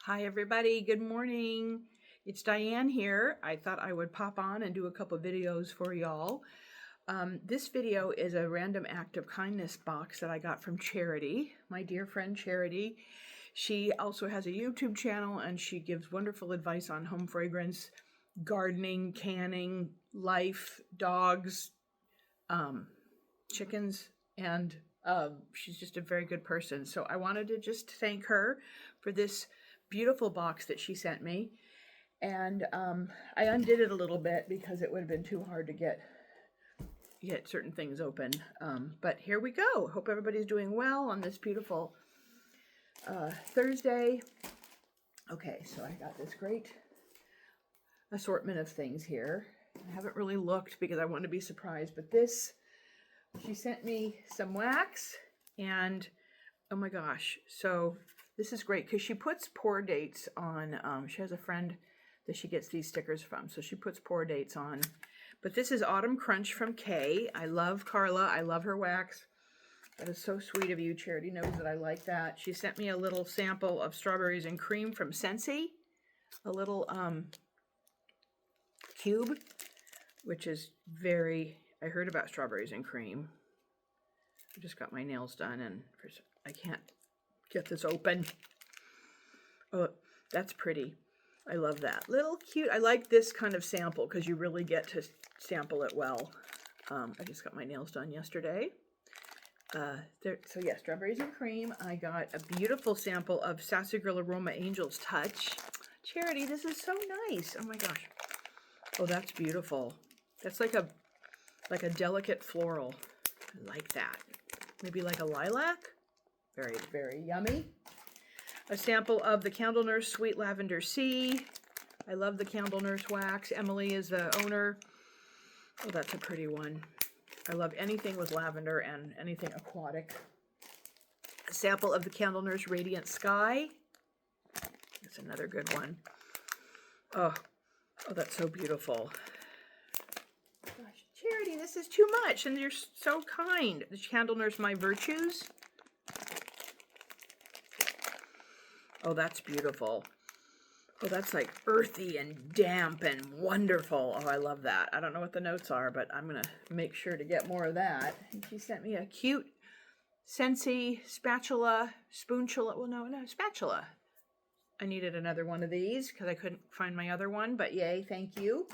Hi, everybody. Good morning. It's Diane here. I thought I would pop on and do a couple videos for y'all. This video is a random act of kindness box that I got from Charity, my dear friend Charity. She also has a YouTube channel and she gives wonderful advice on home fragrance, gardening, canning, life, dogs, chickens, and she's just a very good person. So I wanted to just thank her for this beautiful box that she sent me. And I undid it a little bit because it would have been too hard to get certain things open. But here we go. Hope everybody's doing well on this beautiful Thursday. Okay, so I got this great assortment of things here. I haven't really looked because I want to be surprised, but she sent me some wax and oh my gosh, so this is great because she puts pour dates on. She has a friend that she gets these stickers from, so she puts pour dates on. But this is Autumn Crunch from Kay. I love Carla. I love her wax. That is so sweet of you. Charity knows that I like that. She sent me a little sample of Strawberries and Cream from Scentsy, a little cube, which is I heard about Strawberries and Cream. I just got my nails done and I can't get this open. Oh, that's pretty. I love that. Little cute. I like this kind of sample because you really get to sample it well. I just got my nails done yesterday. So yeah, Strawberries and Cream. I got a beautiful sample of Sassy Girl Aroma Angel's Touch. Charity, this is so nice. Oh my gosh. Oh, that's beautiful. That's like a delicate floral. I like that. Maybe like a lilac. Very, very yummy. A sample of the Candle Nurse Sweet Lavender Sea. I love the Candle Nurse wax. Emily is the owner. Oh, that's a pretty one. I love anything with lavender and anything aquatic. A sample of the Candle Nurse Radiant Sky. That's another good one. Oh, that's so beautiful. Gosh, Charity, this is too much, and you're so kind. The Candle Nurse My Virtues. Oh, that's beautiful. Oh, that's like earthy and damp and wonderful. Oh, I love that. I don't know what the notes are, but I'm going to make sure to get more of that. And she sent me a cute Scentsy spatula, spatula. I needed another one of these because I couldn't find my other one, but yay, thank you.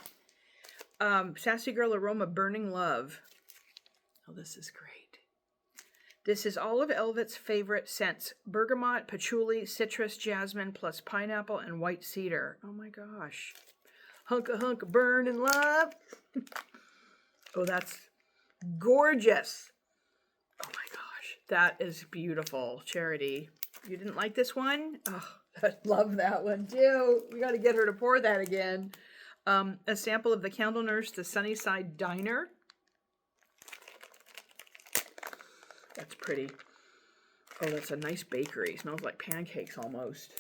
Sassy Girl Aroma Burning Love. Oh, this is great. This is all of Elvet's favorite scents. Bergamot, patchouli, citrus, jasmine, plus pineapple and white cedar. Oh my gosh. Hunk burning love. Oh, that's gorgeous. Oh my gosh. That is beautiful. Charity, you didn't like this one? Oh, I love that one too. We got to get her to pour that again. A sample of the Candle Nurse, the Sunnyside Diner. That's pretty. Oh, that's a nice bakery. Smells like pancakes almost.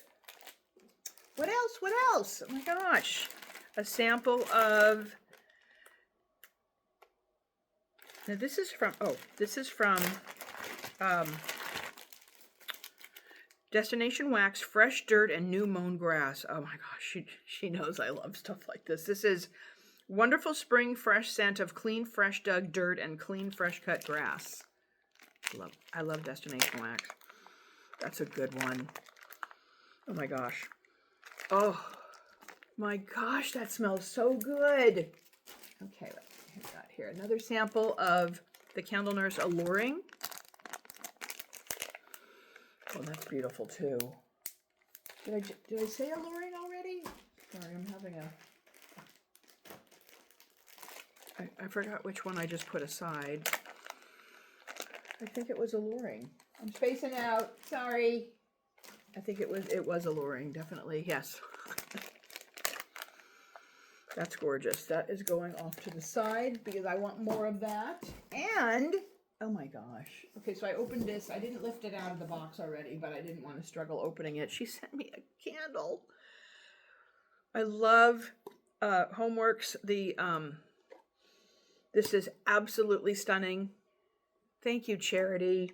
What else? What else? Oh my gosh. A sample of... Now this is from Destination Wax, Fresh Dirt and New Mown Grass. Oh my gosh, she knows I love stuff like this. This is wonderful spring fresh scent of clean, fresh dug dirt and clean, fresh cut grass. I love Destination Wax. That's a good one. Oh my gosh. Oh my gosh, that smells so good. Okay, I got here another sample of the Candle Nurse Alluring. Oh, that's beautiful too. Did I say Alluring already? Sorry, I'm having I forgot which one I just put aside. I think it was Alluring. I'm spacing out. Sorry. I think it was Alluring, definitely. Yes. That's gorgeous. That is going off to the side because I want more of that. And oh my gosh. Okay, so I opened this. I didn't lift it out of the box already, but I didn't want to struggle opening it. She sent me a candle. I love Homeworks. This is absolutely stunning. Thank you, Charity.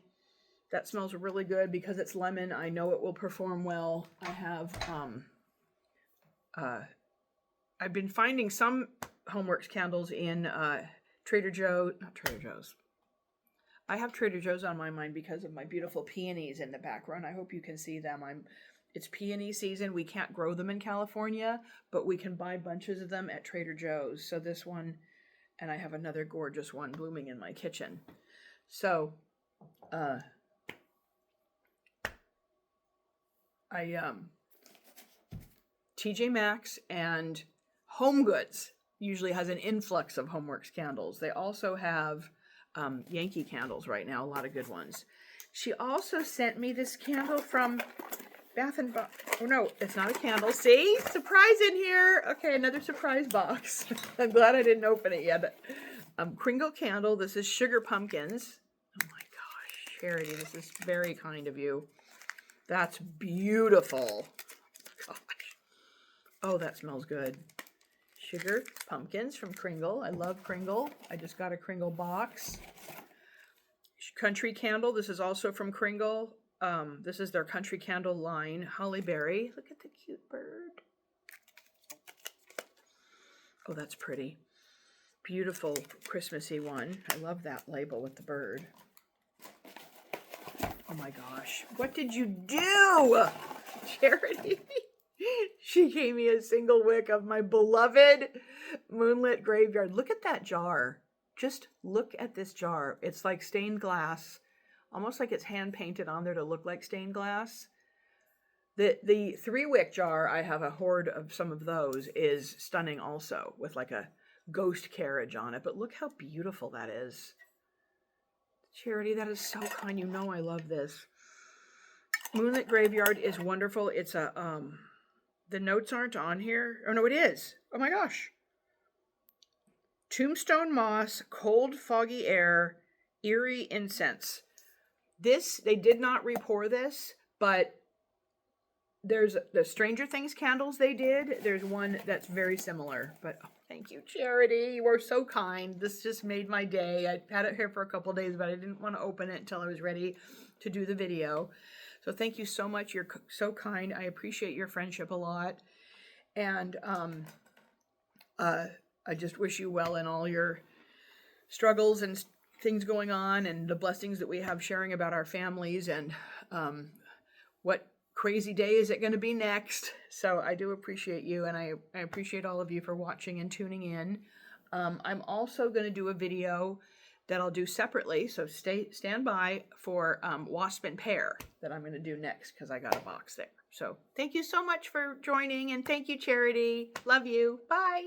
That smells really good because it's lemon. I know it will perform well. I have, I've been finding some Homeworks candles in not Trader Joe's. I have Trader Joe's on my mind because of my beautiful peonies in the background. I hope you can see them. It's peony season. We can't grow them in California, but we can buy bunches of them at Trader Joe's. So this one, and I have another gorgeous one blooming in my kitchen. So, TJ Maxx and Home Goods usually has an influx of Homeworks candles. They also have Yankee candles right now, a lot of good ones. She also sent me this candle from Bath and Body. Oh no, it's not a candle. See? Surprise in here. Okay, another surprise box. I'm glad I didn't open it yet. Kringle candle. This is Sugar Pumpkins. Oh my gosh, Charity, this is very kind of you. That's beautiful. Gosh. Oh, that smells good. Sugar Pumpkins from Kringle. I love Kringle. I just got a Kringle box. Country Candle. This is also from Kringle. This is their Country Candle line. Holly Berry. Look at the cute bird. Oh, that's pretty. Beautiful Christmassy one. I love that label with the bird. Oh my gosh. What did you do, Charity? She gave me a single wick of my beloved Moonlit Graveyard. Look at that jar. Just look at this jar. It's like stained glass, almost like it's hand painted on there to look like stained glass. The 3-wick jar, I have a hoard of some of those, is stunning also, with like a ghost carriage on it. But look how beautiful that is. Charity, that is so kind. You know I love this. Moonlit Graveyard is wonderful. It's a the notes aren't on here. Oh no, it is. Oh my gosh. Tombstone moss, cold foggy air, eerie incense. This, they did not re-pour this, but there's the Stranger Things candles they did. There's one that's very similar, but oh, thank you, Charity. You were so kind. This just made my day. I had it here for a couple days, but I didn't want to open it until I was ready to do the video. So thank you so much. You're so kind. I appreciate your friendship a lot. And I just wish you well in all your struggles and things going on and the blessings that we have sharing about our families and what crazy day is it going to be next. So I do appreciate you, and I appreciate all of you for watching and tuning in. I'm also going to do a video that I'll do separately, so stand by for Wasp and Pear that I'm going to do next because I got a box there. So thank you so much for joining, and thank you, Charity. Love you. Bye.